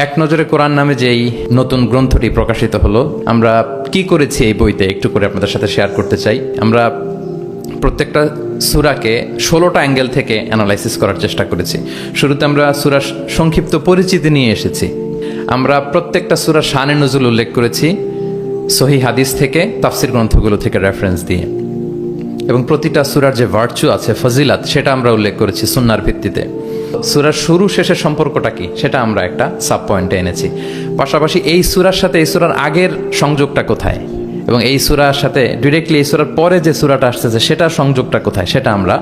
এক নজরে কোরআন নামে যেই নতুন গ্রন্থটি প্রকাশিত হলো, আমরা কি করেছি এই বইতে একটু করে আপনাদের সাথে শেয়ার করতে চাই। আমরা প্রত্যেকটা সূরাকে 16টা অ্যাঙ্গেল থেকে অ্যানালাইসিস করার চেষ্টা করেছি। শুরুতে আমরা সূরার সংক্ষিপ্ত পরিচিতি নিয়ে এসেছি। আমরা প্রত্যেকটা সূরার শানে নজুল উল্লেখ করেছি সহিহ হাদিস থেকে, তাফসির গ্রন্থগুলো থেকে রেফারেন্স দিয়ে, এবং প্রতিটা সূরার যে ভার্চু আছে, ফজিলাত, সেটা আমরা উল্লেখ করেছি সুন্নাহর ভিত্তিতে। সূরার শুরু শেষের সম্পর্কটা কি সেটা আমরা একটা সাব পয়েন্টে এনেছি। পাশাপাশি এই সূরার সাথে এই সূরার আগের সংযোগটা কোথায়, এবং এই সূরার সাথে ডিরেক্টলি এই সূরার পরে যে সূরাটা আসতেছে সেটার সংযোগটা কোথায়, সেটা আমরা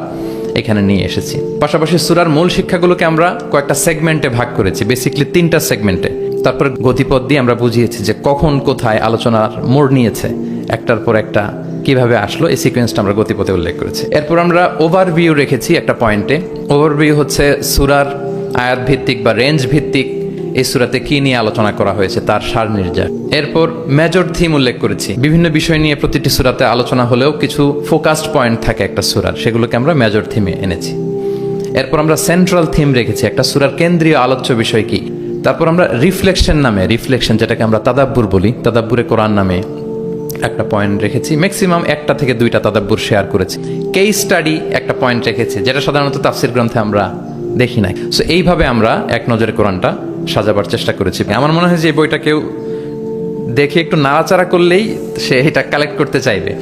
এখানে নিয়ে এসেছি। পাশাপাশি সূরার মূল শিক্ষাগুলোকে আমরা কয়েকটা সেগমেন্টে ভাগ করেছি, বেসিক্যালি 3টা সেগমেন্টে। তারপরে গতিপথ দিয়ে আমরা বুঝিয়েছি যে কখন কোথায় আলোচনার মোড় নিয়েছে, একটার পর একটা কিভাবে আসলো, এই সিকোয়েন্সটা আমরা গতিপথে উল্লেখ করেছি। এরপর আমরা ওভারভিউ রেখেছি একটা পয়েন্টে। ওভারভিউ হচ্ছে সূরার আয়াত ভিত্তিক বা রেঞ্জ ভিত্তিক এই সূরাতে কি নিয়ে আলোচনা করা হয়েছে তার সার নির্যাস। এরপর মেজর থিম উল্লেখ করেছি। বিভিন্ন বিষয় নিয়ে প্রতিটি সূরাতে আলোচনা হলেও কিছু ফোকাসড পয়েন্ট থাকে একটা সূরার, সেগুলোকে আমরা মেজর থিমে এনেছি। এরপর আমরা সেন্ট্রাল থিম রেখেছি, একটা সূরার কেন্দ্রীয় আলোচ্য বিষয় কি। তারপর আমরা রিফ্লেকশন নামে, যেটাকে আমরা তাদাব্বুর বলি, তাদাব্বুরে কোরআন নামে একটা পয়েন্ট রেখেছি। ম্যাক্সিমাম 1টা থেকে 2টা তাদাব্বুর শেয়ার করেছি। কেস স্টাডি একটা পয়েন্ট রেখেছি, যেটা সাধারণত তাফসির গ্রন্থে আমরা দেখি নাই। সো এইভাবে আমরা এক নজরে কোরআনটা সাজাবার চেষ্টা করেছি। আমার মনে হয় যে এই বইটা কেউ দেখে একটু নাড়াচাড়া করলেই সে এটা কালেক্ট করতে চাইবে।